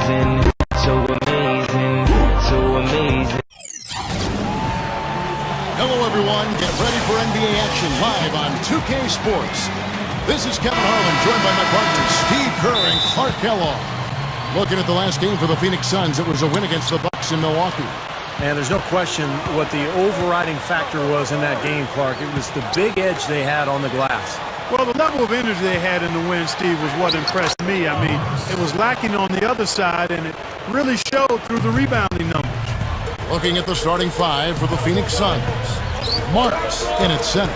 amazing, so amazing, so amazing. Hello, everyone. Get ready for NBA action live on 2K Sports. This is Kevin Harlan, joined by my partners Steve Kerr and Clark Kellogg. Looking at the last game for the Phoenix Suns, it was a win against the Bucks in Milwaukee. And there's no question what the overriding factor was in that game, Clark. It was the big edge they had on the glass. Well, the level of energy they had in the win, Steve, was what impressed me. I mean, it was lacking on the other side, and it really showed through the rebounding numbers. Looking at the starting five for the Phoenix Suns. Marks in at center.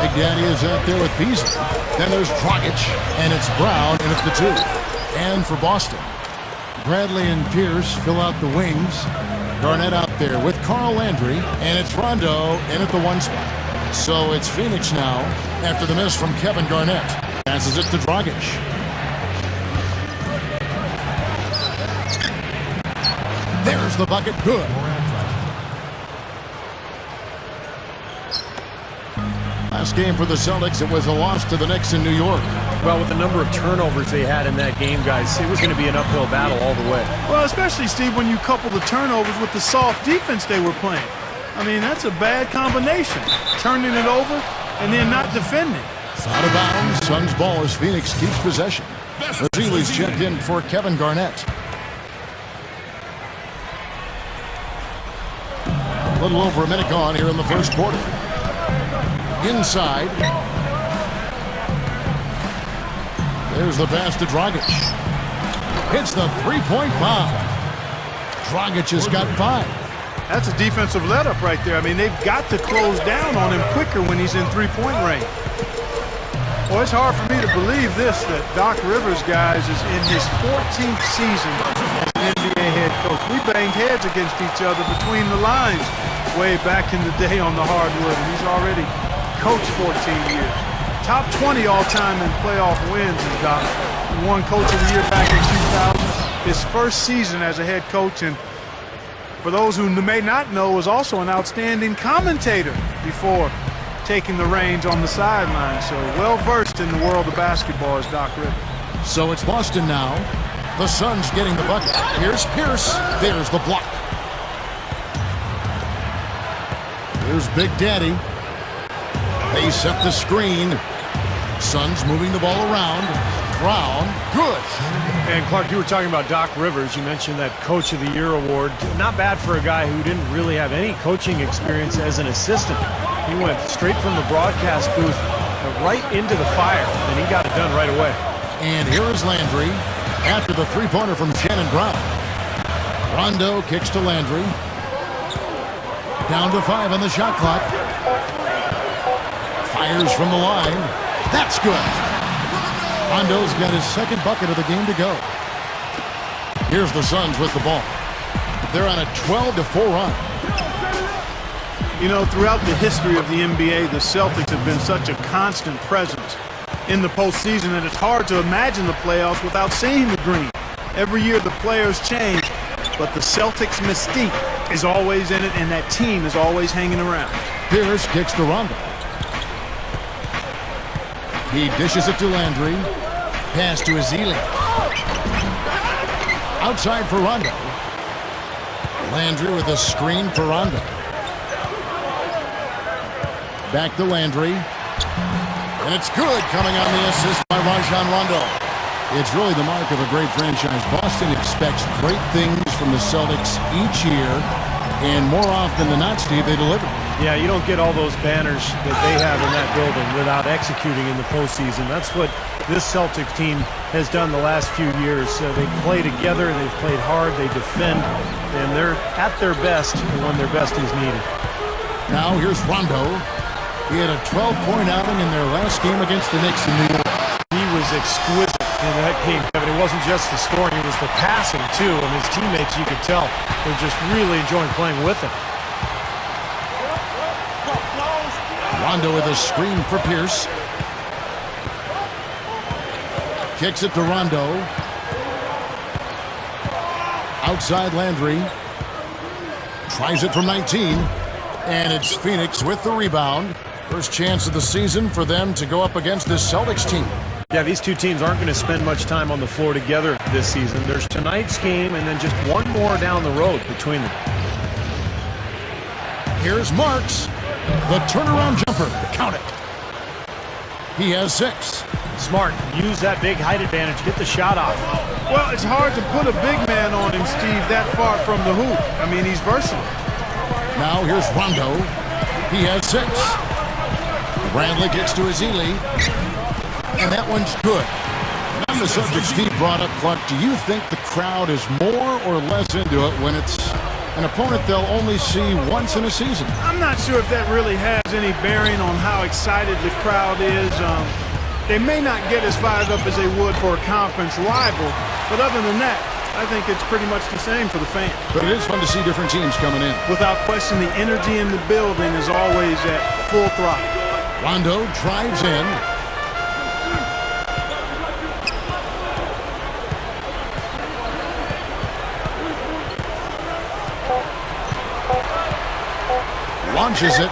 Big Daddy is out there with Beasley. Then there's Dragic, and it's Brown in at the two. And for Boston, Bradley and Pierce fill out the wings. Garnett out there with Carl Landry, and it's Rondo in at the one spot. So it's Phoenix now after the miss from Kevin Garnett. Passes it to Dragic. There's the bucket, good. Last game for the Celtics, it was a loss to the Knicks in New York. Well, with the number of turnovers they had in that game, guys, it was going to be an uphill battle all the way. Well, especially, Steve, when you couple the turnovers with the soft defense they were playing. I mean, that's a bad combination. Turning it over and then not defending. Out of bounds, Suns ball as Phoenix keeps possession. Vasili's checked in for Kevin Garnett. A little over a minute gone here in the first quarter. Inside. There's the pass to Dragic. Hits the three-point bomb. Dragic has got 5. That's a defensive let-up right there. I mean, they've got to close down on him quicker when he's in three-point range. Well, it's hard for me to believe this, that Doc Rivers, guys, is in his 14th season as an NBA head coach. We banged heads against each other between the lines way back in the day on the hardwood, and he's already coached 14 years. Top 20 all-time in playoff wins is Doc. He won Coach of the Year back in 2000. His first season as a head coach, and for those who may not know, was also an outstanding commentator before taking the reins on the sideline. So well-versed in the world of basketball is Doc Rivers. So it's Boston now. The Suns getting the bucket. Here's Pierce. There's the block. Here's Big Daddy. They set the screen. Suns moving the ball around. Brown, good. And Clark, you were talking about Doc Rivers. You mentioned that Coach of the Year award. Not bad for a guy who didn't really have any coaching experience as an assistant. He went straight from the broadcast booth right into the fire, and he got it done right away. And here is Landry after the three-pointer from Shannon Brown. Rondo kicks to Landry. Down to 5 on the shot clock. Fires from the line. That's good. Rondo's got his second bucket of the game to go. Here's the Suns with the ball. They're on a 12-4 run. You know, throughout the history of the NBA, the Celtics have been such a constant presence in the postseason, and it's hard to imagine the playoffs without seeing the green. Every year the players change, but the Celtics' mystique is always in it, and that team is always hanging around. Pierce kicks to Rondo. He dishes it to Landry. Pass to Azili. Outside for Rondo. Landry with a screen for Rondo. Back to Landry. And it's good, coming on the assist by Rajon Rondo. It's really the mark of a great franchise. Boston expects great things from the Celtics each year, and more often than not, Steve, they deliver. Yeah, you don't get all those banners that they have in that building without executing in the postseason. That's what this Celtics team has done the last few years. They play together, they've played hard, they defend, and they're at their best when their best is needed. Now here's Rondo. He had a 12-point outing in their last game against the Knicks in New York. He was exquisite in that game, Kevin. It wasn't just the scoring, it was the passing, too. And his teammates, you could tell, were just really enjoying playing with him. Rondo with a screen for Pierce. Kicks it to Rondo. Outside Landry. Tries it from 19. And it's Phoenix with the rebound. First chance of the season for them to go up against this Celtics team. Yeah, these two teams aren't going to spend much time on the floor together this season. There's tonight's game and then just one more down the road between them. Here's Marks. The turnaround jumper. Count it. He has 6. Smart. Use that big height advantage. Get the shot off. Well, it's hard to put a big man on him, Steve, that far from the hoop. I mean, he's versatile. Now here's Rondo. He has 6. Bradley gets to his Ely. And that one's good. And on the subject Steve brought up, Clark, do you think the crowd is more or less into it when it's an opponent they'll only see once in a season? I'm not sure if that really has any bearing on how excited the crowd is. They may not get as fired up as they would for a conference rival, but other than that, I think it's pretty much the same for the fans. But it is fun to see different teams coming in. Without question, the energy in the building is always at full throttle. Rondo drives in. Launches it.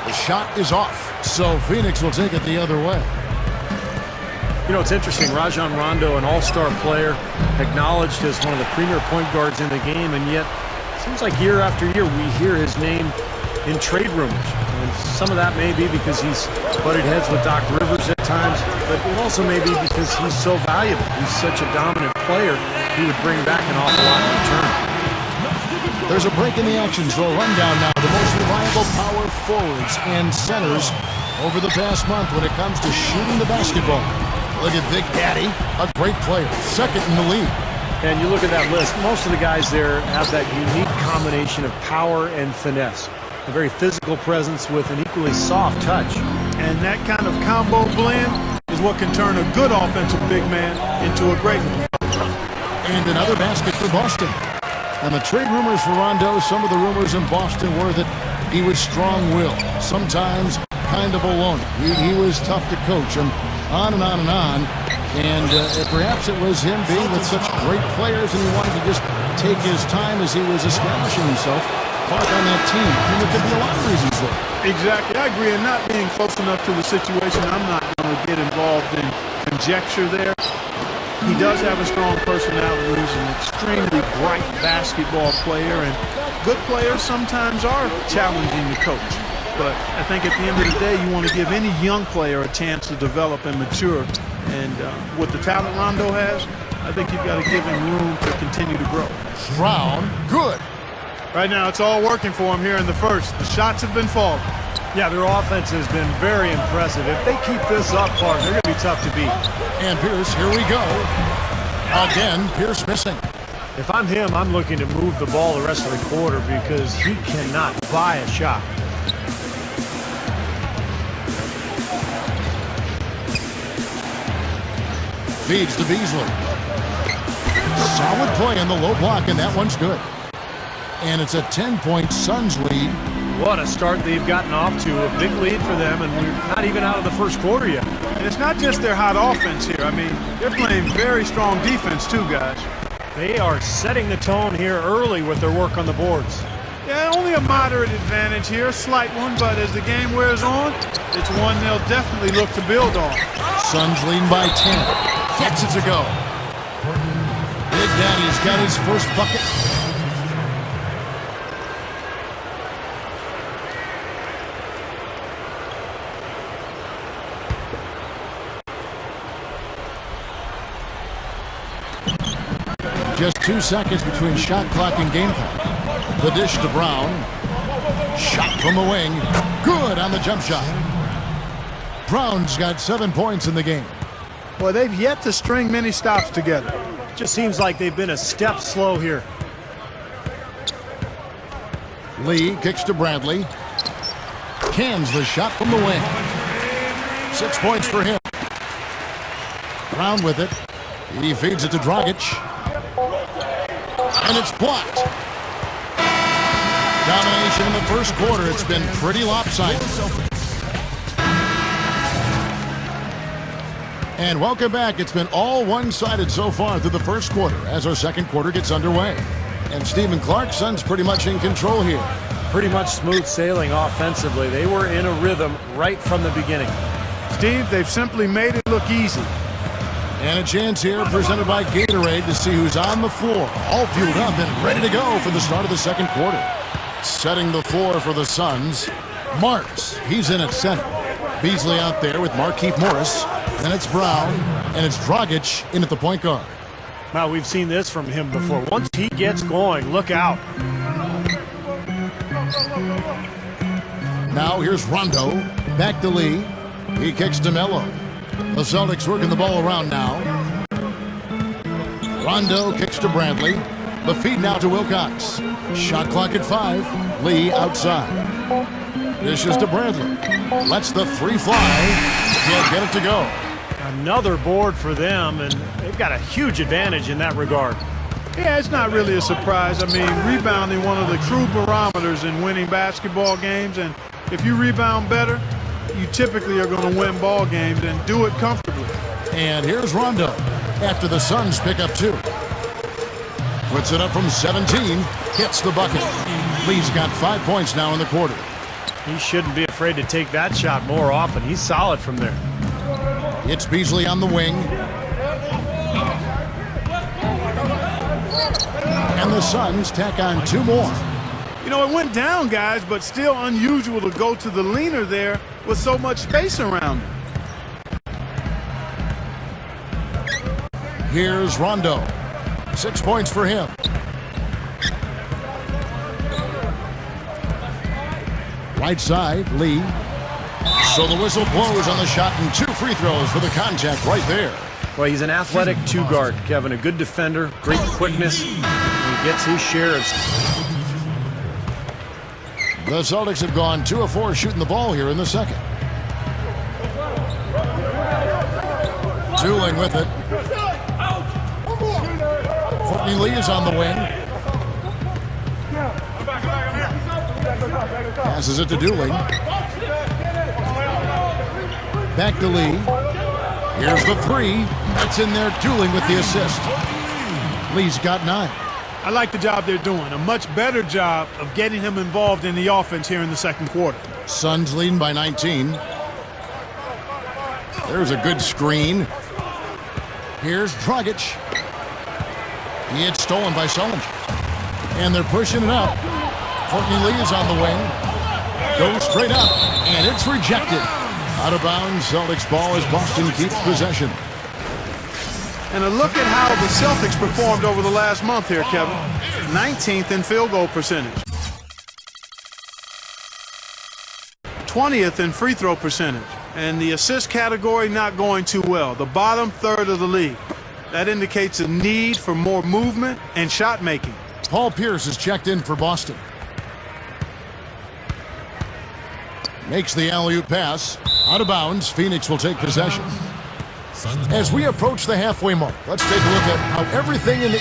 The shot is off. So Phoenix will take it the other way. You know, it's interesting. Rajon Rondo, an all-star player, acknowledged as one of the premier point guards in the game, and yet it seems like year after year we hear his name in trade rumors. And some of that may be because he's butted heads with Doc Rivers at times, but it also may be because he's so valuable. He's such a dominant player, he would bring back an awful lot in return. There's a break in the action, so a rundown now. The most reliable power forwards and centers over the past month when it comes to shooting the basketball. Look at Big Daddy, a great player, second in the league. And you look at that list, most of the guys there have that unique combination of power and finesse. A very physical presence with an equally soft touch. And that kind of combo blend is what can turn a good offensive big man into a great one. And another basket for Boston. And the trade rumors for Rondo, some of the rumors in Boston were that he was strong-willed, sometimes kind of a loner. He was tough to coach, and on and on and on. And perhaps it was him being with such great players, and he wanted to just take his time as he was establishing himself Clark on that team. I mean, there could be a lot of reasons there. Exactly. I agree. And not being close enough to the situation, I'm not going to get involved in conjecture there. He does have a strong personality. He's an extremely bright basketball player, and good players sometimes are challenging to coach. But I think at the end of the day, you want to give any young player a chance to develop and mature. And with the talent Rondo has, I think you've got to give him room to continue to grow. Brown, good. Right now, it's all working for him here in the first. The shots have been falling. Yeah, their offense has been very impressive. If they keep this up, Clark, they're going to be tough to beat. And Pierce, here we go. Again, Pierce missing. If I'm him, I'm looking to move the ball the rest of the quarter because he cannot buy a shot. Feeds to Beasley. Solid play in the low block, and that one's good. And it's a 10-point Suns lead. What a start they've gotten off to. A big lead for them, and we're not even out of the first quarter yet. And it's not just their hot offense here. I mean, they're playing very strong defense too, guys. They are setting the tone here early with their work on the boards. Yeah, only a moderate advantage here, a slight one, but as the game wears on, it's one they'll definitely look to build on. Suns leading by 10. Gets it to go. Big Daddy's got his first bucket. Just 2 seconds between shot clock and game clock. The dish to Brown. Shot from the wing. Good on the jump shot. Brown's got 7 points in the game. Well, they've yet to string many stops together. Just seems like they've been a step slow here. Lee kicks to Bradley. Cans the shot from the wing. 6 points for him. Brown with it. He feeds it to Dragic. And it's blocked. Domination in the first quarter. It's been pretty lopsided. And welcome back. It's been all one-sided so far through the first quarter as our second quarter gets underway. And Stephen Clark, Suns pretty much in control here. Pretty much smooth sailing offensively. They were in a rhythm right from the beginning. Steve, they've simply made it look easy. And a chance here presented by Gatorade to see who's on the floor. All fueled up and ready to go for the start of the second quarter. Setting the floor for the Suns, Marks. He's in at center. Beasley out there with Markieff Morris. Then it's Brown, and it's Dragic in at the point guard. Now, we've seen this from him before. Once he gets going, look out. Now here's Rondo. Back to Lee. He kicks to Melo. The Celtics working the ball around now. Rondo kicks to Bradley. The feed now to Wilcox. Shot clock at 5. Lee outside. Dishes to Bradley. Lets the three fly. Can't get it to go. Another board for them, and they've got a huge advantage in that regard. Yeah, it's not really a surprise. I mean, rebounding one of the true barometers in winning basketball games, and if you rebound better, you typically are going to win ball games and do it comfortably. And here's Rondo after the Suns pick up 2. Puts it up from 17, hits the bucket. Lee's got 5 points now in the quarter. He shouldn't be afraid to take that shot more often. He's solid from there. It's Beasley on the wing. And the Suns tack on 2 more. You know, it went down, guys, but still unusual to go to the leaner there with so much space around him. Here's Rondo. 6 points for him. Right side, Lee. So the whistle blows on the shot and 2 free throws for the contact right there. Well, he's an athletic 2-guard, Kevin. A good defender, great quickness. He gets his share of... The Celtics have gone 2 of 4 shooting the ball here in the second. Dooling with it. Courtney Lee is on the wing. Passes it to Dooling. Back to Lee. Here's the 3. That's in there. Dooling with the assist. Lee's got 9. I like the job they're doing. A much better job of getting him involved in the offense here in the second quarter. Suns leading by 19. There's a good screen. Here's Dragic. He gets stolen by Sullinger. And they're pushing it up. Courtney Lee is on the wing. Goes straight up, and it's rejected. Out of bounds, Celtics ball as Boston keeps possession. And a look at how the Celtics performed over the last month here, Kevin. 19th in field goal percentage. 20th in free throw percentage. And the assist category not going too well. The bottom third of the league. That indicates a need for more movement and shot making. Paul Pierce is checked in for Boston. Makes the alley-oop pass. Out of bounds, Phoenix will take possession. As we approach the halfway mark, let's take a look at how everything in the...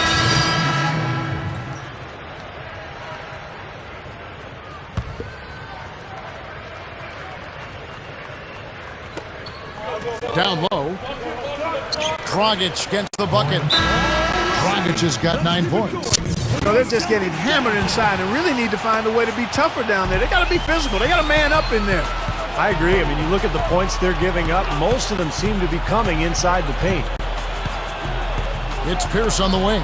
Down low. Dragic gets the bucket. Dragic has got 9 points. So they're just getting hammered inside and really need to find a way to be tougher down there. They got to be physical. They got to man up in there. I agree. I mean, you look at the points they're giving up, most of them seem to be coming inside the paint. It's Pierce on the wing.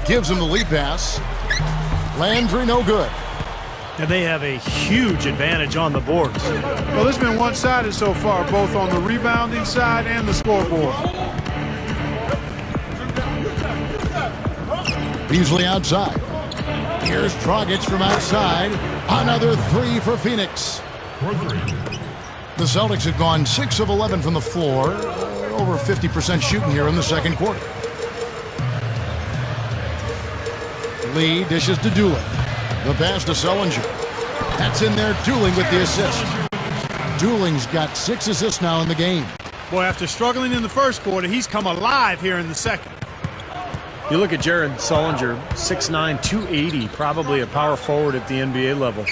Gives him the lead pass. Landry no good. And they have a huge advantage on the boards. Well, it's been one-sided so far, both on the rebounding side and the scoreboard. Beasley outside. Here's Dragic from outside. Another 3 for Phoenix. The Celtics have gone 6 of 11 from the floor. Over 50% shooting here in the second quarter. Lee dishes to Dooling. The pass to Sullinger. That's in there. Dooling with the assist. Dooling's got 6 assists now in the game. Boy, after struggling in the first quarter, he's come alive here in the second. You look at Jared Sullinger, 6'9", 280, probably a power forward at the NBA level.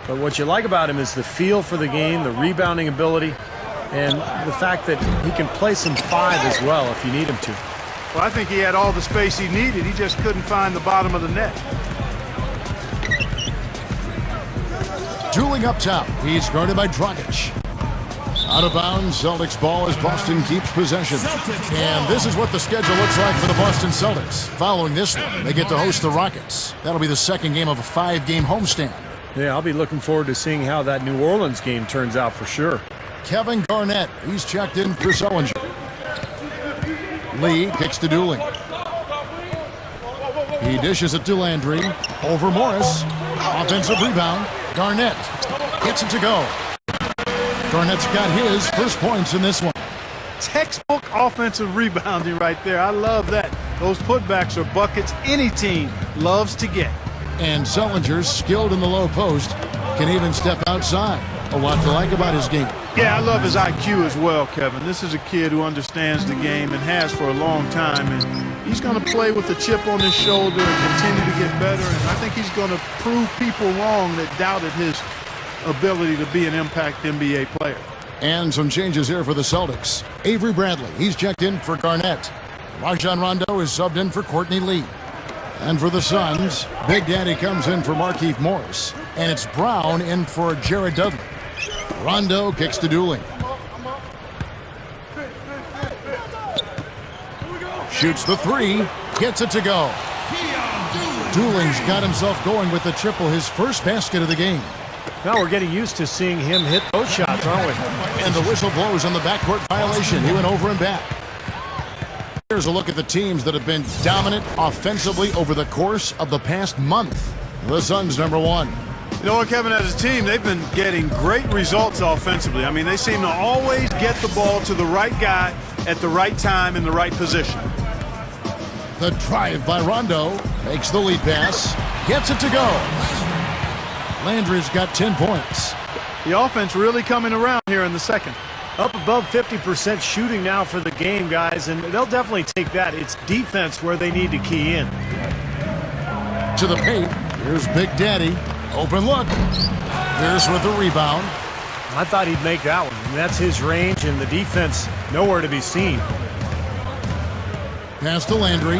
But what you like about him is the feel for the game, the rebounding ability, and the fact that he can play some 5 as well if you need him to. Well, I think he had all the space he needed. He just couldn't find the bottom of the net. Dueling up top. He's guarded by Dragic. Out of bounds, Celtics ball as Boston keeps possession. And this is what the schedule looks like for the Boston Celtics. Following this one, they get to host the Rockets. That'll be the second game of a 5-game homestand. Yeah, I'll be looking forward to seeing how that New Orleans game turns out for sure. Kevin Garnett, he's checked in for Sullinger. Lee kicks to Dooling. He dishes it to Landry. Over Morris. Offensive rebound. Garnett gets it to go. Garnett's got his first points in this one. Textbook offensive rebounding right there. I love that. Those putbacks are buckets any team loves to get. And Sullinger's skilled in the low post, can even step outside. A lot to like about his game. Yeah, I love his IQ as well, Kevin. This is a kid who understands the game and has for a long time. And he's going to play with a chip on his shoulder and continue to get better. And I think he's going to prove people wrong that doubted his ability to be an impact NBA player. And some changes here for the Celtics. Avery Bradley, he's checked in for Garnett. Rajon Rondo is subbed in for Courtney Lee. And for the Suns, Big Daddy comes in for Markieff Morris. And it's Brown in for Jared Dudley. Rondo kicks to Dooling. Shoots the three, gets it to go. Dooling's got himself going with the triple, his first basket of the game. Now we're getting used to seeing him hit those shots, aren't we? And the whistle blows on the backcourt violation. He went over and back. Here's a look at the teams that have been dominant offensively over the course of the past month. The Suns, number one. You know what, Kevin, as a team, they've been getting great results offensively. I mean, they seem to always get the ball to the right guy at the right time in the right position. The drive by Rondo makes the lead pass, gets it to go. Landry's got 10 points. The offense really coming around here in the second. Up above 50% shooting now for the game, guys, and they'll definitely take that. It's defense where they need to key in. To the paint, here's Big Daddy. Open look. Here's with the rebound. I thought he'd make that one. I mean, that's his range, and the defense nowhere to be seen. Pass to Landry.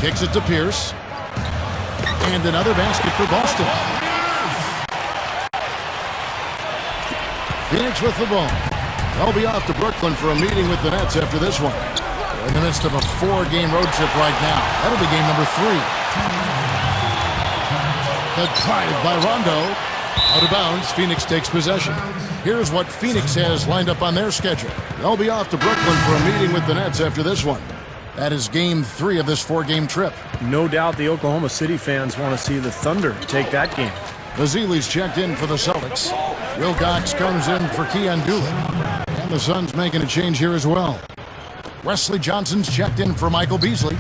Kicks it to Pierce. And another basket for Boston. Phoenix with the ball. They'll be off to Brooklyn for a meeting with the Nets after this one. They're in the midst of a 4-game road trip right now. That'll be game number 3. The drive by Rondo. Out of bounds, Phoenix takes possession. Here's what Phoenix has lined up on their schedule. They'll be off to Brooklyn for a meeting with the Nets after this one. That is game 3 of this 4-game trip. No doubt the Oklahoma City fans want to see the Thunder take that game. Bazili's checked in for the Celtics. Wilcox comes in for Keon Dooling. And the Suns making a change here as well. Wesley Johnson's checked in for Michael Beasley.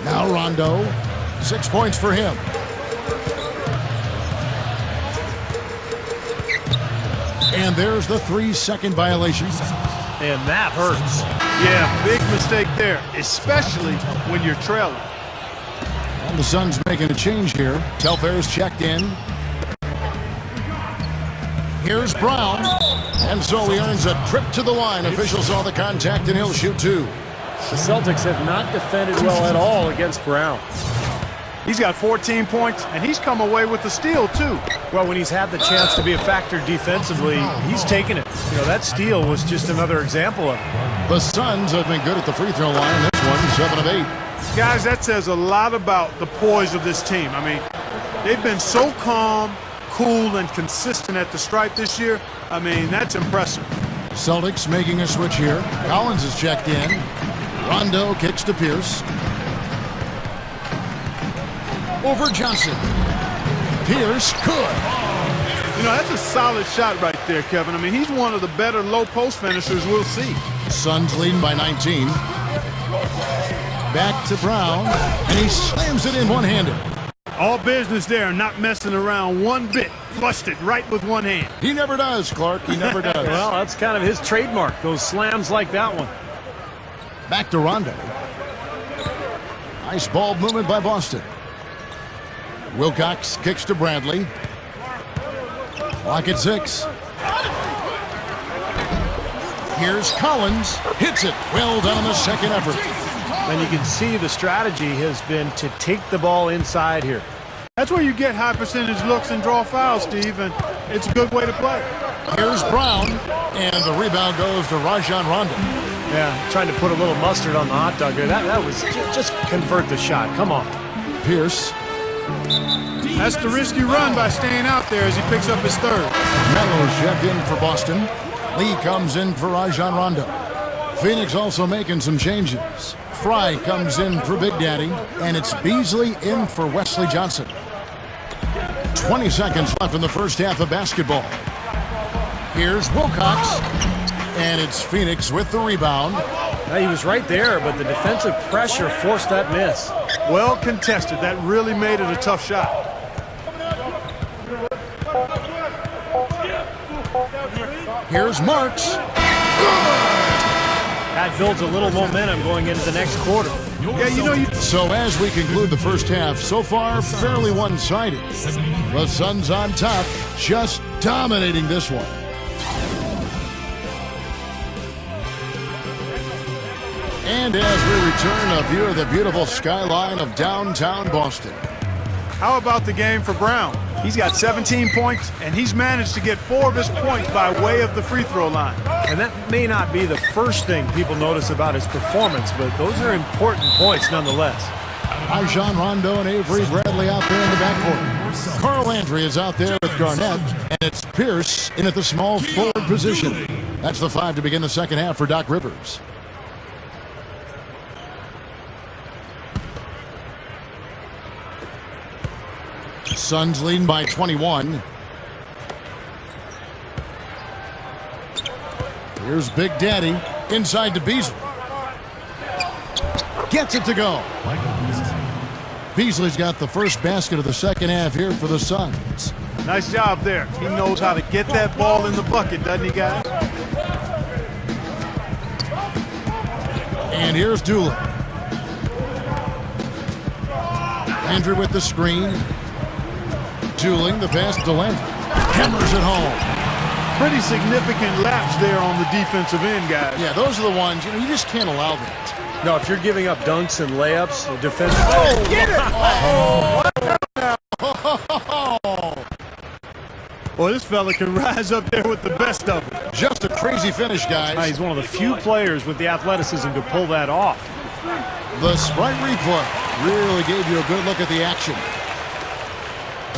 Now Rondo. 6 points for him. And there's the 3-second violation. And that hurts. Yeah, big mistake there, especially when you're trailing. And the Suns making a change here. Telfair's checked in. Here's Brown. And so he earns a trip to the line. Officials saw the contact and he'll shoot 2. The Celtics have not defended well at all against Brown. He's got 14 points, and he's come away with the steal, too. Well, when he's had the chance to be a factor defensively, he's taken it. You know, that steal was just another example of it. The Suns have been good at the free throw line. This one, 7 of 8. Guys, that says a lot about the poise of this team. I mean, they've been so calm, cool, and consistent at the stripe this year. I mean, that's impressive. Celtics making a switch here. Collins is checked in. Rondo kicks to Pierce. Over Johnson. Pierce good. You know, that's a solid shot right there, Kevin. I mean, he's one of the better low post finishers we'll see. Suns leading by 19. Back to Brown, and he slams it in one-handed. All business there, not messing around one bit. Flushed it right with one hand. He never does, Clark. He never does. Well, that's kind of his trademark, those slams like that one. Back to Rondo. Nice ball movement by Boston. Wilcox kicks to Bradley. Clock at 6. Here's Collins. Hits it. Well done on the second effort. And you can see the strategy has been to take the ball inside here. That's where you get high percentage looks and draw fouls, Steve, and it's a good way to play. Here's Brown, and the rebound goes to Rajon Rondo. Yeah, trying to put a little mustard on the hot dog there. That was just convert the shot. Come on. Pierce. That's the risky run by staying out there as he picks up his third. Melo's checked in for Boston. Lee comes in for Rajon Rondo. Phoenix also making some changes. Fry comes in for Big Daddy, and it's Beasley in for Wesley Johnson. 20 seconds left in the first half of basketball. Here's Wilcox, and it's Phoenix with the rebound. Now, he was right there, but the defensive pressure forced that miss. Well contested. That really made it a tough shot. Here's Marks. That builds a little momentum going into the next quarter. Yeah, you know, So as we conclude the first half, so far fairly one-sided. The Suns on top, just dominating this one. And as we return, a view of the beautiful skyline of downtown Boston. how about the game for Brown? He's got 17 points, and he's managed to get 4 of his points by way of the free throw line. And that may not be the first thing people notice about his performance, but those are important points nonetheless. Rajon Rondo and Avery Bradley out there in the backcourt. Carl Landry is out there with Garnett, and it's Pierce in at the small forward position. That's the 5 to begin the second half for Doc Rivers. Suns leading by 21. Here's Big Daddy inside to Beasley. Gets it to go. Beasley's got the first basket of the second half here for the Suns. Nice job there. He knows how to get that ball in the bucket, doesn't he, guys? And here's Doolin. Landry with the screen. Dooling the pass to Landry. Hammers it home. Pretty significant laps there on the defensive end, guys. Yeah, those are the ones, you just can't allow that. No, if you're giving up dunks and layups, the defense. Oh, get it! Well, this fella can rise up there with the best of them. Just a crazy finish, guys. He's one of the few players with the athleticism to pull that off. The Sprite replay really gave you a good look at the action.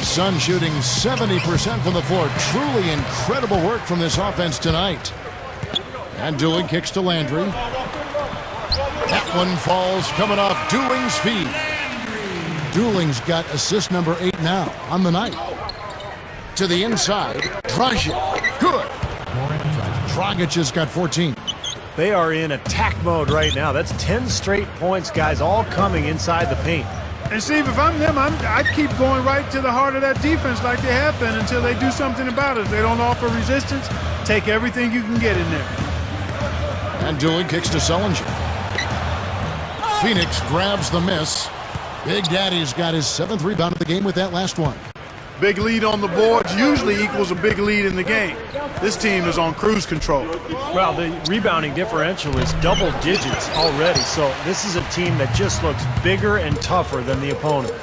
Sun shooting 70% from the floor. Truly incredible work from this offense tonight. And Dooling kicks to Landry. That one falls coming off Dooling's feet. Dooling's got assist number 8 now on the night. To the inside, Dragic. Good. Dragic has got 14. They are in attack mode right now. That's 10 straight points, guys, all coming inside the paint. And Steve, if I'm them, I'd keep going right to the heart of that defense like they have been until they do something about it. If they don't offer resistance, take everything you can get in there. And Dooling kicks to Sullinger. Phoenix grabs the miss. Big Daddy's got his 7th rebound of the game with that last one. Big lead on the boards usually equals a big lead in the game. This team is on cruise control. Well, the rebounding differential is double digits already, so this is a team that just looks bigger and tougher than the opponent.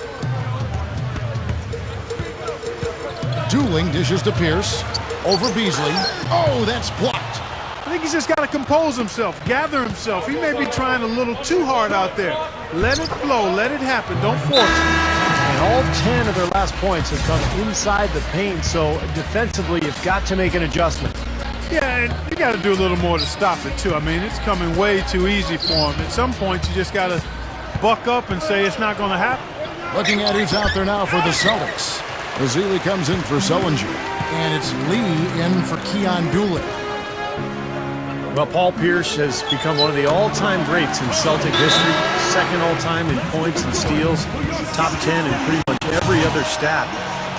Dooling dishes to Pierce. Over Beasley. Oh, that's blocked. I think he's just got to compose himself, gather himself. He may be trying a little too hard out there. Let it flow, let it happen, don't force it. And all 10 of their last points have come inside the paint, so defensively you've got to make an adjustment. Yeah, and you got to do a little more to stop it, too. I mean, it's coming way too easy for him. At some point, you just got to buck up and say it's not going to happen. Looking at who's out there now for the Celtics. Ezeli comes in for Sullinger. And it's Lee in for Keon Dooling. Well, Paul Pierce has become one of the all-time greats in Celtic history. Second all-time in points and steals. Top 10 in pretty much every other stat.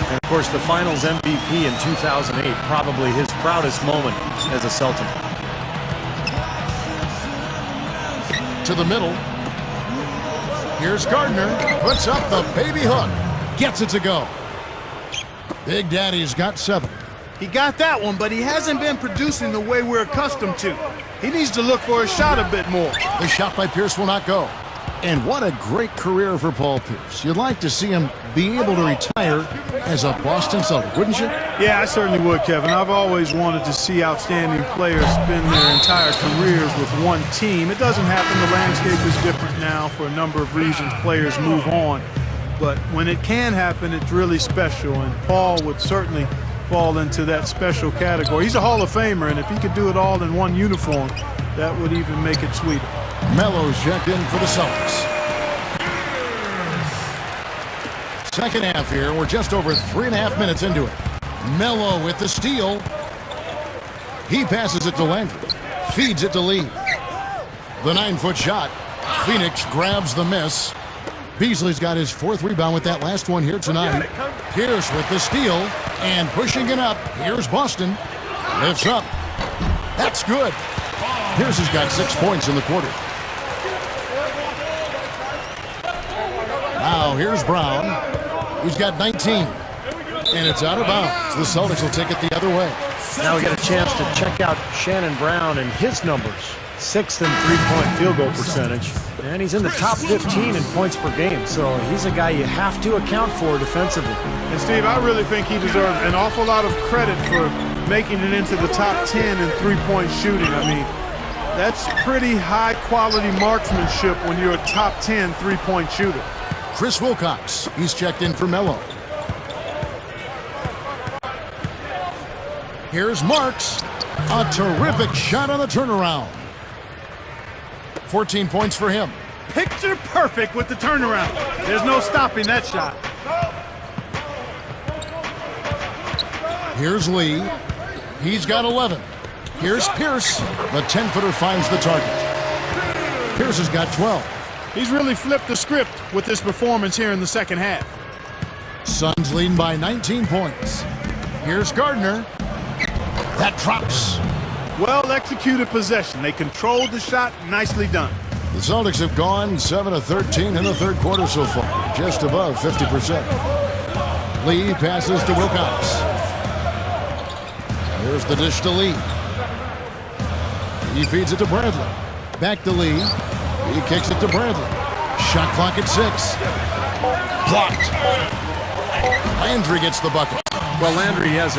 And, of course, the Finals MVP in 2008. Probably his proudest moment as a Celtic. To the middle. Here's Gardner. Puts up the baby hook. Gets it to go. Big Daddy's got 7. He got that one, but he hasn't been producing the way we're accustomed to. He needs to look for a shot a bit more. The shot by Pierce will not go. And what a great career for Paul Pierce. You'd like to see him be able to retire as a Boston Celtic, wouldn't you? Yeah, I certainly would, Kevin. I've always wanted to see outstanding players spend their entire careers with one team. It doesn't happen. The landscape is different now for a number of reasons. Players move on. But when it can happen, it's really special. And Paul would certainly fall into that special category. He's a Hall of Famer, and if he could do it all in one uniform, that would even make it sweeter. Melo's checked in for the Celtics. Second half here. We're just over 3.5 minutes into it. Melo with the steal. He passes it to Landry. Feeds it to Lee. The 9-foot shot. Phoenix grabs the miss. Beasley's got his 4th rebound with that last one here tonight. Pierce with the steal and pushing it up. Here's Boston. Lifts up. That's good. Pierce has got 6 points in the quarter. Now here's Brown. He's got 19. And it's out of bounds. The Celtics will take it the other way. Now we get a chance to check out Shannon Brown and his numbers. 6th in three-point field goal percentage. And he's in the top 15 in points per game. So he's a guy you have to account for defensively. And Steve, I really think he deserves an awful lot of credit for making it into the top 10 in three-point shooting. I mean, that's pretty high-quality marksmanship when you're a top 10 three-point shooter. Chris Wilcox. He's checked in for Melo. Here's Marks. A terrific shot on the turnaround. 14 points for him. Picture perfect with the turnaround. There's no stopping that shot. Here's Lee. He's got 11. Here's Pierce. The 10-footer finds the target. Pierce has got 12. He's really flipped the script with this performance here in the second half. Suns leading by 19 points. Here's Gardner. That drops. Well executed possession. They controlled the shot. Nicely done. The Celtics have gone 7 of 13 in the third quarter so far. Just above 50%. Lee passes to Wilcox. Here's the dish to Lee. He feeds it to Bradley. Back to Lee. He kicks it to Bradley. Shot clock at 6. Blocked. Landry gets the bucket. Well, Landry has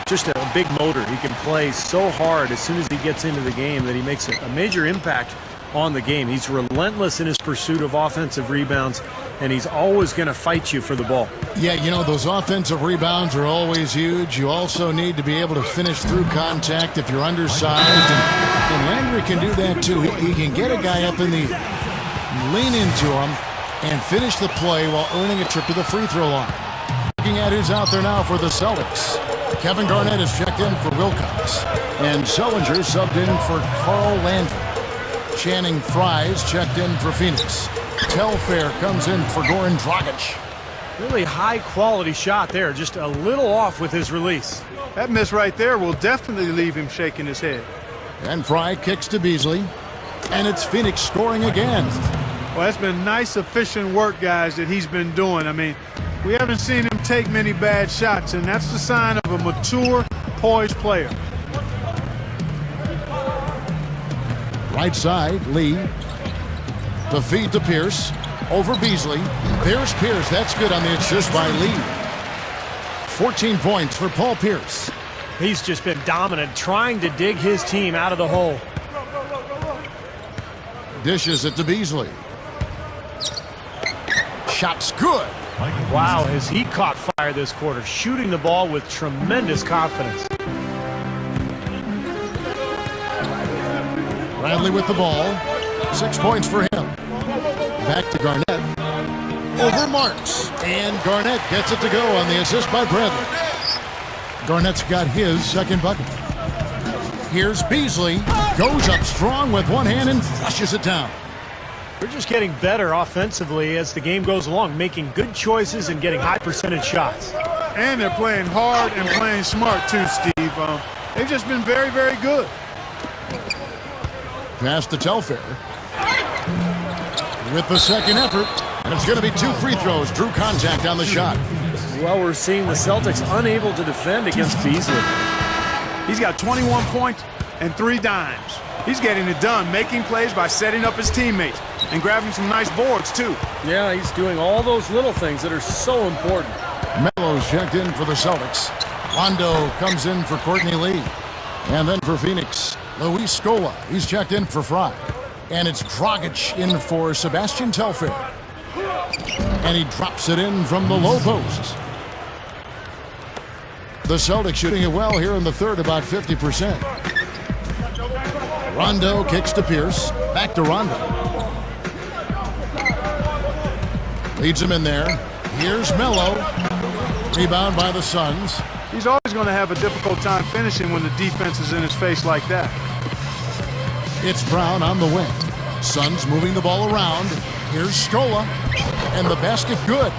just a big motor. He can play so hard as soon as he gets into the game that he makes a major impact on the game. He's relentless in his pursuit of offensive rebounds, and he's always going to fight you for the ball. Yeah, you know, those offensive rebounds are always huge. You also need to be able to finish through contact if you're undersized, and Landry can do that too. He can get a guy up in the air, lean into him, and finish the play while earning a trip to the free throw line. Looking at who's out there now for the Celtics. Kevin Garnett has checked in for Wilcox, and Sellinger subbed in for Carl Landry. Channing Fries checked in for Phoenix. Telfair comes in for Goran Dragic. Really high-quality shot there, just a little off with his release. That miss right there will definitely leave him shaking his head. And Fry kicks to Beasley, and it's Phoenix scoring again. Well, that's been nice, efficient work, guys, that he's been doing. I mean, we haven't seen him take many bad shots, and that's the sign of a mature, poised player. Right side, Lee. The feed to Pierce. Over Beasley. There's Pierce. That's good on the assist by Lee. 14 points for Paul Pierce. He's just been dominant, trying to dig his team out of the hole. Dishes it to Beasley. Shot's good. Wow, has he caught fire this quarter, shooting the ball with tremendous confidence. Bradley with the ball. 6 points for him. Back to Garnett. Over Marks. And Garnett gets it to go on the assist by Bradley. Garnett's got his second bucket. Here's Beasley. Goes up strong with one hand and flushes it down. They're just getting better offensively as the game goes along, making good choices and getting high percentage shots. And they're playing hard and playing smart too, Steve. They've just been very, very good. Pass to Telfair. With the second effort, and it's going to be 2 free throws. Drew contact on the shot. Well, we're seeing the Celtics unable to defend against Beasley. He's got 21 points and 3 dimes. He's getting it done, making plays by setting up his teammates and grabbing some nice boards, too. Yeah, he's doing all those little things that are so important. Melo's checked in for the Celtics. Rondo comes in for Courtney Lee. And then for Phoenix, Luis Scola. He's checked in for Fry. And it's Dragic in for Sebastian Telfair. And he drops it in from the low post. The Celtics shooting it well here in the third, about 50%. Rondo kicks to Pierce. Back to Rondo. Leads him in there. Here's Melo. Rebound by the Suns. He's always going to have a difficult time finishing when the defense is in his face like that. It's Brown on the wing. Suns moving the ball around. Here's Scola. And the basket good.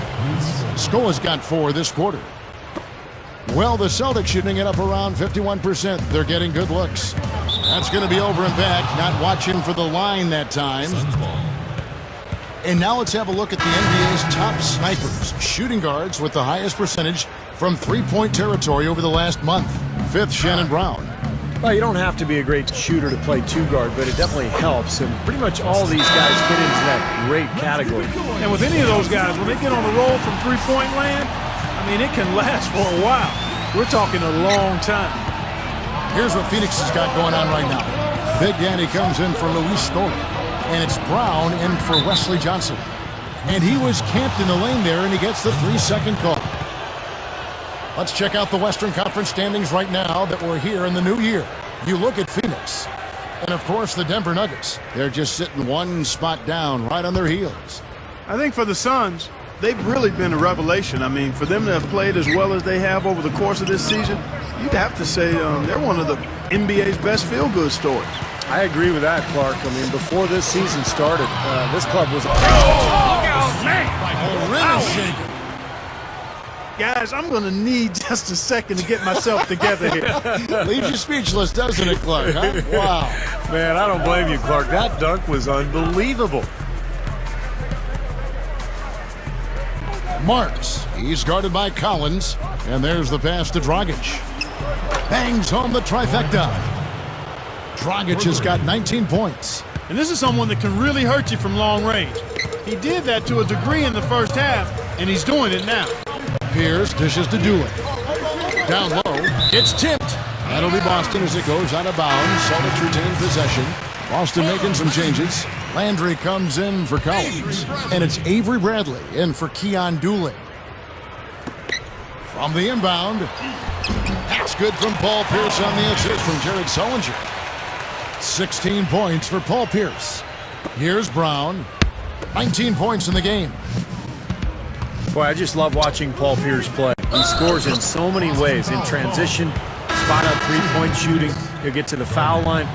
Scola's got 4 this quarter. Well, the Celtics shooting it up around 51%. They're getting good looks. That's going to be over and back. Not watching for the line that time. And now let's have a look at the NBA's top snipers. Shooting guards with the highest percentage from three-point territory over the last month. 5th, Shannon Brown. Well, you don't have to be a great shooter to play 2-guard, but it definitely helps. And pretty much all these guys fit into that great category. And with any of those guys, when they get on the roll from three-point land, I mean, it can last for a while. We're talking a long time. Here's what Phoenix has got going on right now. Big Daddy comes in for Luis Scola. And it's Brown in for Wesley Johnson. And he was camped in the lane there, and he gets the 3-second call. Let's check out the Western Conference standings right now that we're here in the new year. You look at Phoenix. And, of course, the Denver Nuggets. They're just sitting one spot down, right on their heels. I think for the Suns, they've really been a revelation. I mean, for them to have played as well as they have over the course of this season, you'd have to say they're one of the NBA's best feel-good stories. I agree with that, Clark. I mean, before this season started, this club was... Oh, look out, man! Really shaking. Guys, I'm going to need just a second to get myself together here. Leaves you speechless, doesn't it, Clark? Huh? Wow. Man, I don't blame you, Clark. That dunk was unbelievable. Marks. He's guarded by Collins. And there's the pass to Dragic. Bangs home the trifecta. Dragic has got 19 points. And this is someone that can really hurt you from long range. He did that to a degree in the first half, and he's doing it now. Pierce dishes to Doolin. Down low. It's tipped. That'll be Boston as it goes out of bounds. Celtics retain possession. Boston making some changes. Landry comes in for Collins. And it's Avery Bradley in for Keon Doolin. From the inbound. That's good from Paul Pierce on the assist from Jared Sullinger. 16 points for Paul Pierce. Here's Brown. 19 points in the game. Boy, I just love watching Paul Pierce play. He scores in so many ways. In transition, spot-up three-point shooting. He'll get to the foul line.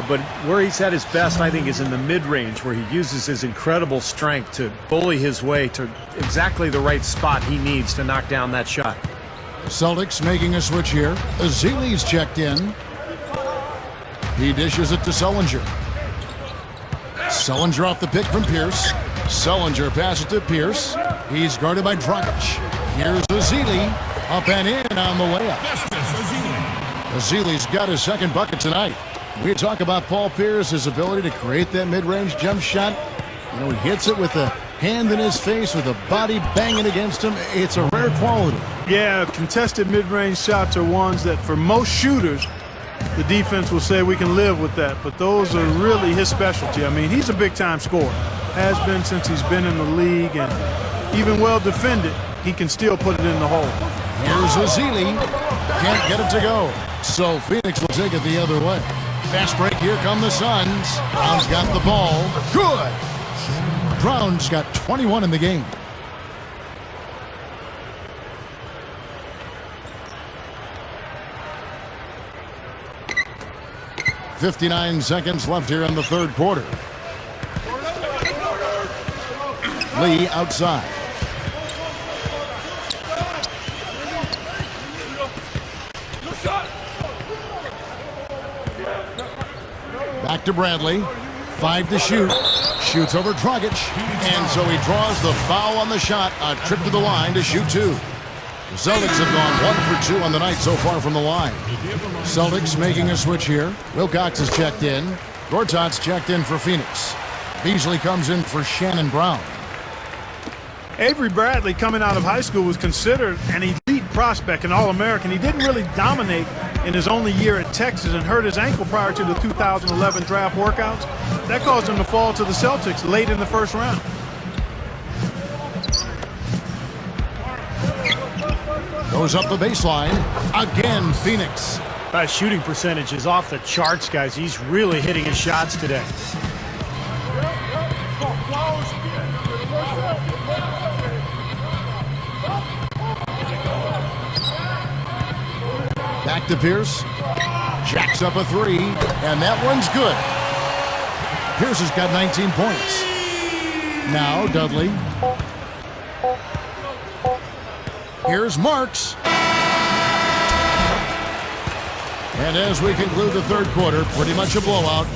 But where he's at his best, I think, is in the mid-range, where he uses his incredible strength to bully his way to exactly the right spot he needs to knock down that shot. Celtics making a switch here. Azili's checked in. He dishes it to Sullinger. Sullinger off the pick from Pierce. Sullinger passes to Pierce. He's guarded by Dragic. Here's Azili. Up and in on the layup. Azili's got his second bucket tonight. We talk about Paul Pierce, his ability to create that mid-range jump shot. You know, he hits it with a hand in his face, with a body banging against him. It's a rare quality. Yeah, contested mid-range shots are ones that for most shooters, the defense will say we can live with that, but those are really his specialty. I mean, he's a big-time scorer. Has been since he's been in the league, and even well defended, he can still put it in the hole. Here's Azili. Can't get it to go. So Phoenix will take it the other way. Fast break, here come the Suns. Brown's got the ball. Good. Brown's got 21 in the game. .59 seconds left here in the third quarter. Lee outside. Back to Bradley. 5 to shoot. Shoots over Dragic. And so he draws the foul on the shot. A trip to the line to shoot 2. The Celtics have gone 1 for 2 on the night so far from the line. Celtics making a switch here. Wilcox is checked in. Gortat's checked in for Phoenix. Beasley comes in for Shannon Brown. Avery Bradley, coming out of high school, was considered an elite prospect, an All-American. He didn't really dominate in his only year at Texas and hurt his ankle prior to the 2011 draft workouts. That caused him to fall to the Celtics late in the first round. Goes up the baseline. Again, Phoenix. That shooting percentage is off the charts, guys. He's really hitting his shots today. Back to Pierce. Jacks up a three, and that one's good. Pierce has got 19 points. Now Dudley. Here's Marks. And as we conclude the third quarter, pretty much a blowout.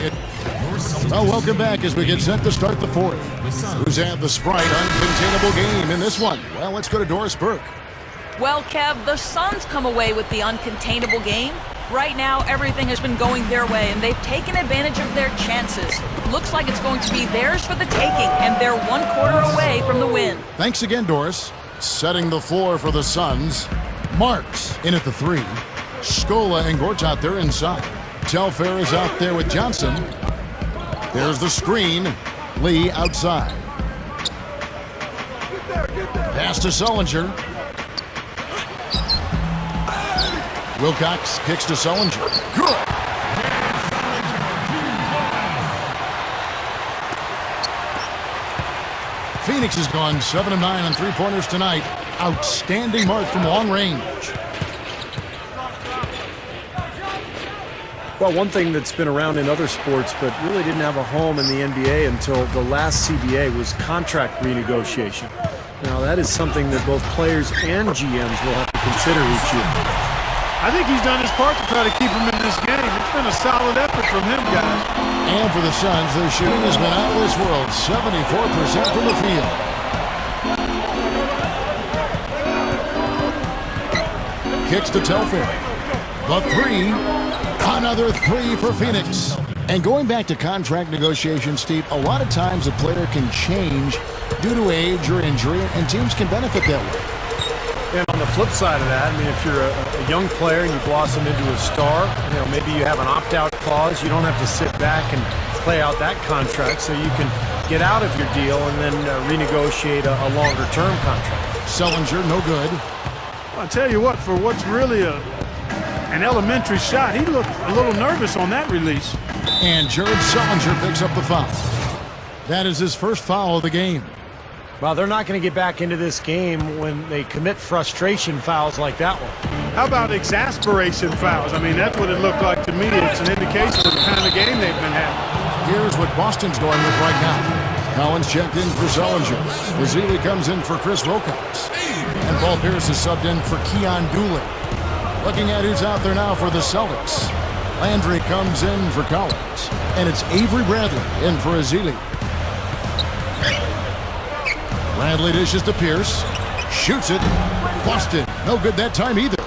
Welcome back as we get set to start the fourth. Who's had the Sprite uncontainable game in this one? Well, let's go to Doris Burke. Well, Kev, the Suns come away with the uncontainable game. Right now, everything has been going their way, and they've taken advantage of their chances. Looks like it's going to be theirs for the taking, and they're 1 quarter away from the win. Thanks again, Doris. Setting the floor for the Suns. Marks in at the three. Scola and Gortat there inside. Telfair is out there with Johnson. There's the screen. Lee outside. Pass to Sullinger. Wilcox kicks to Sullinger. Good. Phoenix has gone 7 of 9 on three-pointers tonight. Outstanding mark from long range. Well, one thing that's been around in other sports but really didn't have a home in the NBA until the last CBA was contract renegotiation. Now, that is something that both players and GMs will have to consider each year. I think he's done his part to try to keep him in this game. It's been a solid effort from him, guys. And for the Suns, their shooting has been out of this world. 74% from the field. Kicks to Telfair. The three. Another three for Phoenix. And going back to contract negotiations, Steve, a lot of times a player can change due to age or injury, and teams can benefit that way. And on the flip side of that, I mean, if you're a young player and you blossom into a star, you know, maybe you have an opt-out clause. You don't have to sit back and play out that contract, so you can get out of your deal and then renegotiate a longer-term contract. Sullinger, no good. I'll tell you what, for what's really an elementary shot, he looked a little nervous on that release. And Jared Sullinger picks up the foul. That is his first foul of the game. Well, they're not going to get back into this game when they commit frustration fouls like that one. How about exasperation fouls? I mean, that's what it looked like to me. It's an indication of the kind of game they've been having. Here's what Boston's going with right now. Collins checked in for Sullinger. Mazzilli comes in for Chris Wilcox. And Paul Pierce is subbed in for Keon Dooley. Looking at who's out there now for the Celtics. Landry comes in for Collins. And it's Avery Bradley in for Mazzilli. Bradley dishes to Pierce. Shoots it. Boston. No good that time either.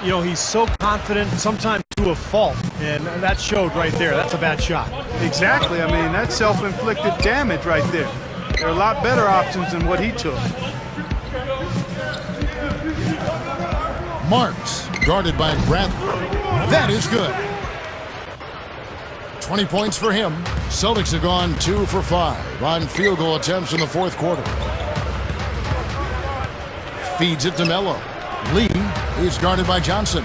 You know, he's so confident, sometimes to a fault. And that showed right there. That's a bad shot. Exactly. I mean, that's self-inflicted damage right there. There are a lot better options than what he took. Marks, guarded by Bradley. That is good. 20 points for him. Celtics have gone 2 for 5 on field goal attempts in the fourth quarter. Feeds it to Melo. Lee is guarded by Johnson.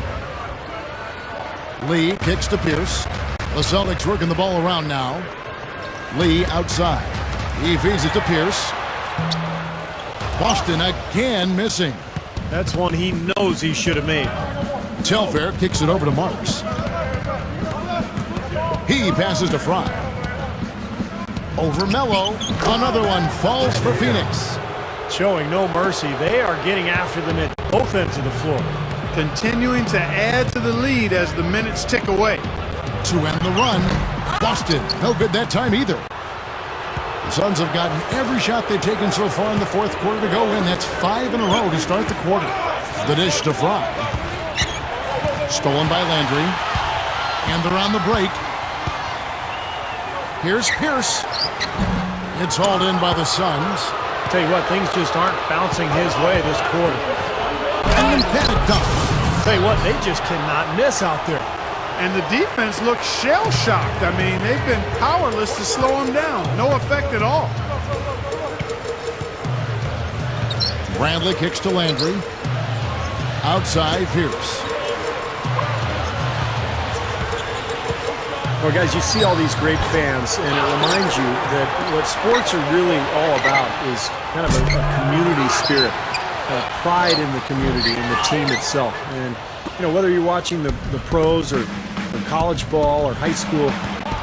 Lee kicks to Pierce. The Celtics working the ball around now. Lee outside. He feeds it to Pierce. Boston again missing. That's one he knows he should have made. Telfair kicks it over to Marks. He passes to Fry. Over Melo. Another one falls for Phoenix. Showing no mercy. They are getting after them at both ends of the floor. Continuing to add to the lead as the minutes tick away. To end the run, Boston. No good that time either. The Suns have gotten every shot they've taken so far in the fourth quarter to go in. That's 5 in a row to start the quarter. The dish to Fry. Stolen by Landry. And they're on the break. Here's Pierce. It's hauled in by the Suns. Tell you what, things just aren't bouncing his way this quarter. And panic dunk. Tell you what, they just cannot miss out there. And the defense looks shell-shocked. I mean, they've been powerless to slow him down. No effect at all. Bradley kicks to Landry. Outside, Pierce. Well, guys, you see all these great fans, and it reminds you that what sports are really all about is kind of a community spirit, pride in the community, in the team itself. And, you know, whether you're watching the pros or college ball or high school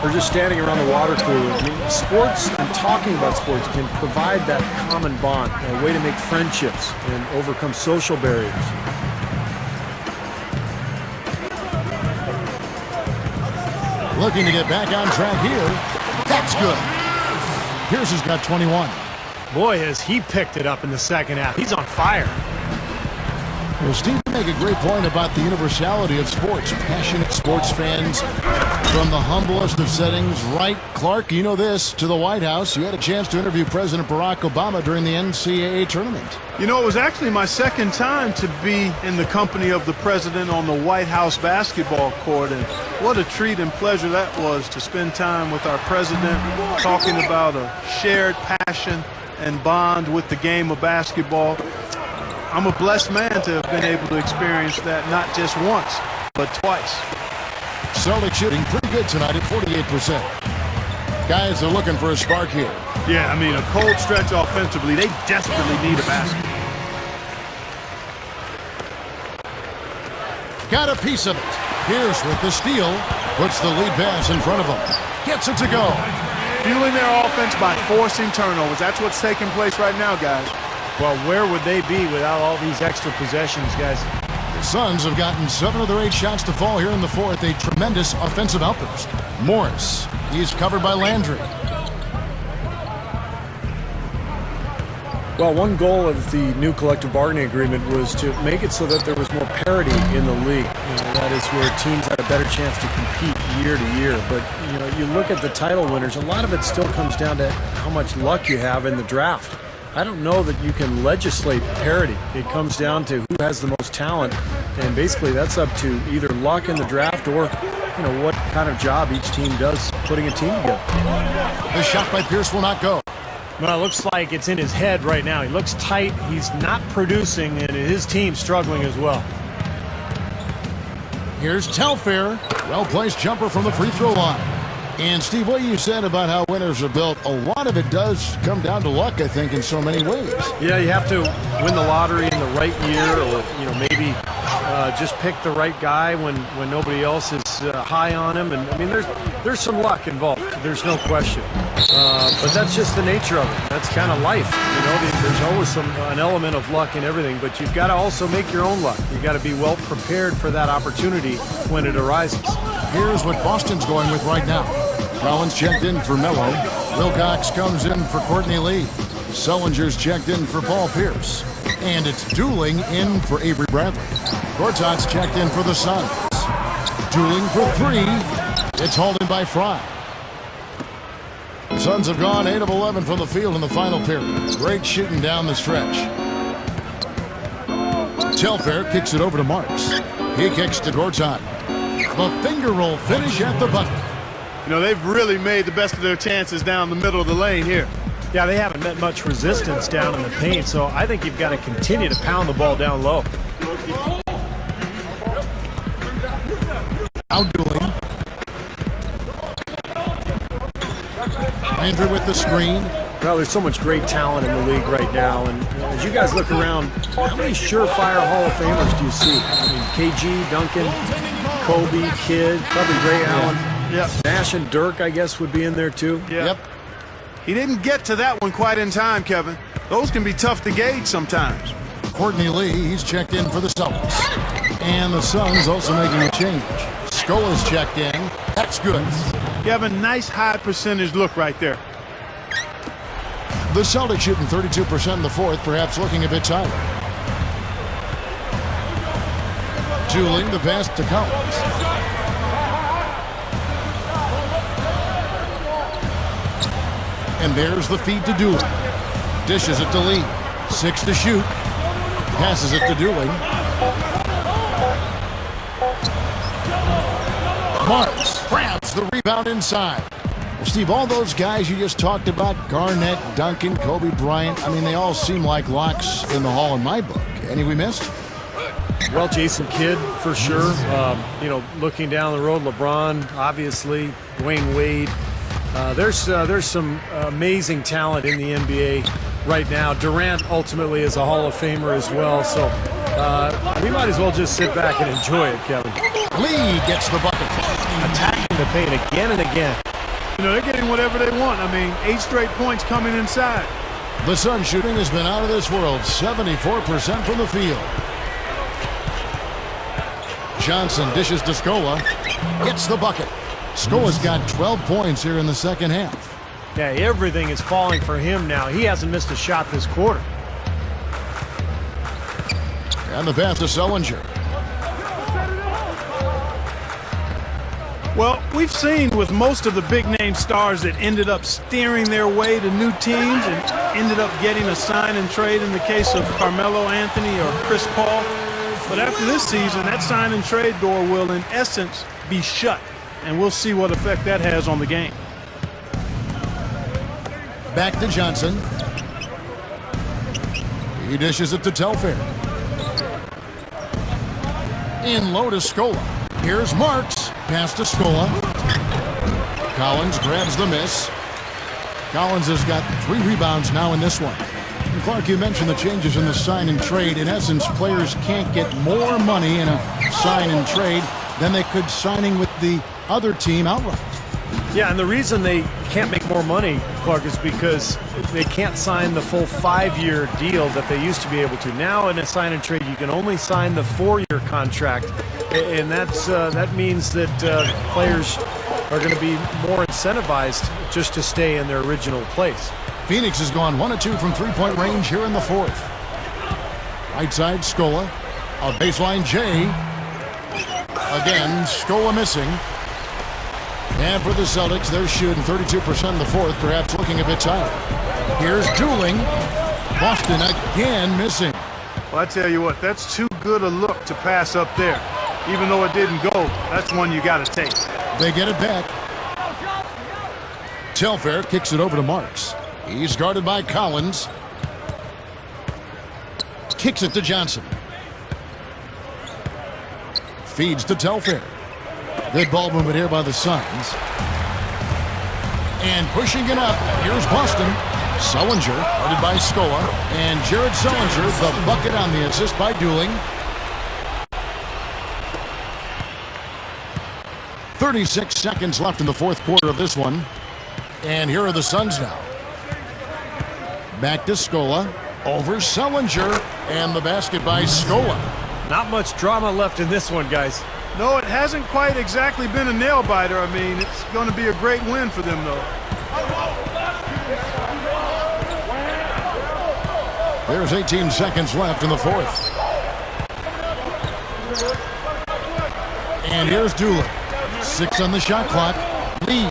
or just standing around the water cooler, I mean, sports and talking about sports can provide that common bond, a way to make friendships and overcome social barriers. Looking to get back on track here. That's good. Pierce has got 21. Boy, has he picked it up in the second half. He's on fire. Well, Steve, you make a great point about the universality of sports. Passionate sports fans from the humblest of settings. Right, Clark, you know this, to the White House. You had a chance to interview President Barack Obama during the NCAA tournament. You know, it was actually my second time to be in the company of the president on the White House basketball court, and what a treat and pleasure that was to spend time with our president talking about a shared passion and bond with the game of basketball. I'm a blessed man to have been able to experience that not just once, but twice. Celtics shooting pretty good tonight at 48%. Guys are looking for a spark here. Yeah, I mean, a cold stretch offensively. They desperately need a basket. Got a piece of it. Pierce with the steal. Puts the lead pass in front of him. Gets it to go. Fueling their offense by forcing turnovers. That's what's taking place right now, guys. Well, where would they be without all these extra possessions, guys? The Suns have gotten 7 of their 8 shots to fall here in the fourth. A tremendous offensive outburst. Morris. He's covered by Landry. Well, one goal of the new collective bargaining agreement was to make it so that there was more parity in the league. That is where teams had a better chance to compete year to year. But, you look at the title winners, a lot of it still comes down to how much luck you have in the draft. I don't know that you can legislate parity. It comes down to who has the most talent, and basically that's up to either luck in the draft or, what kind of job each team does putting a team together. The shot by Pierce will not go. Well, it looks like it's in his head right now. He looks tight. He's not producing, and his team's struggling as well. Here's Telfair. Well-placed jumper from the free throw line. And, Steve, what you said about how winners are built, a lot of it does come down to luck, I think, in so many ways. Yeah, you have to win the lottery in the right year, or, maybe just pick the right guy when nobody else is high on him. And, I mean, there's some luck involved. There's no question. But that's just the nature of it. That's kind of life. There's always an element of luck in everything, but you've got to also make your own luck. You've got to be well prepared for that opportunity when it arises. Here's what Boston's going with right now. Collins checked in for Melo. Wilcox comes in for Courtney Lee. Sullinger's checked in for Paul Pierce. And it's Dooling in for Avery Bradley. Gortat's checked in for the Suns. Dooling for 3. It's hauled in by Fry. The Suns have gone 8 of 11 from the field in the final period. Great shooting down the stretch. Telfair kicks it over to Marks. He kicks to Gortat. The finger roll finish at the bucket. They've really made the best of their chances down the middle of the lane here. Yeah, they haven't met much resistance down in the paint, so I think you've got to continue to pound the ball down low. Outdoing. Andrew with the screen. Well, there's so much great talent in the league right now, and as you guys look around, how many surefire Hall of Famers do you see? I mean, KG, Duncan, Kobe, Kidd, probably Ray Allen. Yep. Nash and Dirk, I guess, would be in there too. Yep. He didn't get to that one quite in time, Kevin. Those can be tough to gauge sometimes. Courtney Lee, he's checked in for the Celtics. And the Suns also making a change. Scola's checked in. That's good. Kevin, nice high percentage look right there. The Celtics shooting 32% in the fourth, perhaps looking a bit tired. Juling the pass to Collins. And there's the feed to Dooley. Dishes it to Lee. 6 to shoot. Passes it to Dooley. Marks grabs the rebound inside. Well, Steve, all those guys you just talked about, Garnett, Duncan, Kobe Bryant, I mean, they all seem like locks in the hall in my book. Any we missed? Well, Jason Kidd, for sure. You know, looking down the road, LeBron, obviously, Dwayne Wade. There's some amazing talent in the NBA right now. Durant ultimately is a Hall of Famer as well, so we might as well just sit back and enjoy it, Kevin. Lee gets the bucket. Attacking the paint again and again. You know, they're getting whatever they want. I mean, 8 straight points coming inside. The Sun shooting has been out of this world, 74% from the field. Johnson dishes to Scola, gets the bucket. Scola's got 12 points here in the second half. Yeah, everything is falling for him now. He hasn't missed a shot this quarter. And the pass to Sullinger. Well, we've seen with most of the big-name stars that ended up steering their way to new teams and ended up getting a sign and trade in the case of Carmelo Anthony or Chris Paul. But after this season, that sign and trade door will, in essence, be shut. And we'll see what effect that has on the game. Back to Johnson. He dishes it to Telfair. In low to Scola. Here's Marks. Pass to Scola. Collins grabs the miss. Collins has got 3 rebounds now in this one. And Clark, you mentioned the changes in the sign and trade. In essence, players can't get more money in a sign and trade than they could signing with the other team outright. Yeah, and the reason they can't make more money, Clark, is because they can't sign the full 5-year deal that they used to be able to. Now in a sign and trade, you can only sign the 4-year contract, and that means that players are going to be more incentivized just to stay in their original place. Phoenix has gone 1 of 2 from three-point range here in the fourth. Right side, Scola. A baseline J. Again, Scola missing. And for the Celtics, they're shooting 32% in the fourth, perhaps looking a bit tired. Here's Juling. Boston again missing. Well, I tell you what, that's too good a look to pass up there. Even though it didn't go, that's one you got to take. They get it back. Telfair kicks it over to Marks. He's guarded by Collins. Kicks it to Johnson. Feeds to Telfair. Good ball movement here by the Suns. And pushing it up, here's Boston. Sullinger, guarded by Scola. And Jared Sullinger, the bucket on the assist by Dooley. 36 seconds left in the fourth quarter of this one. And here are the Suns now. Back to Scola. Over Sullinger. And the basket by Scola. Not much drama left in this one, guys. No, it hasn't quite exactly been a nail-biter. I mean, it's going to be a great win for them, though. There's 18 seconds left in the fourth. And here's Dooley. 6 on the shot clock. Lee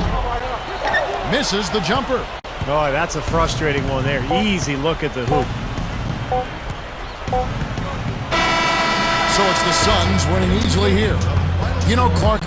misses the jumper. Oh, that's a frustrating one there. Easy look at the hoop. So it's the Suns winning easily here. You know, Clark,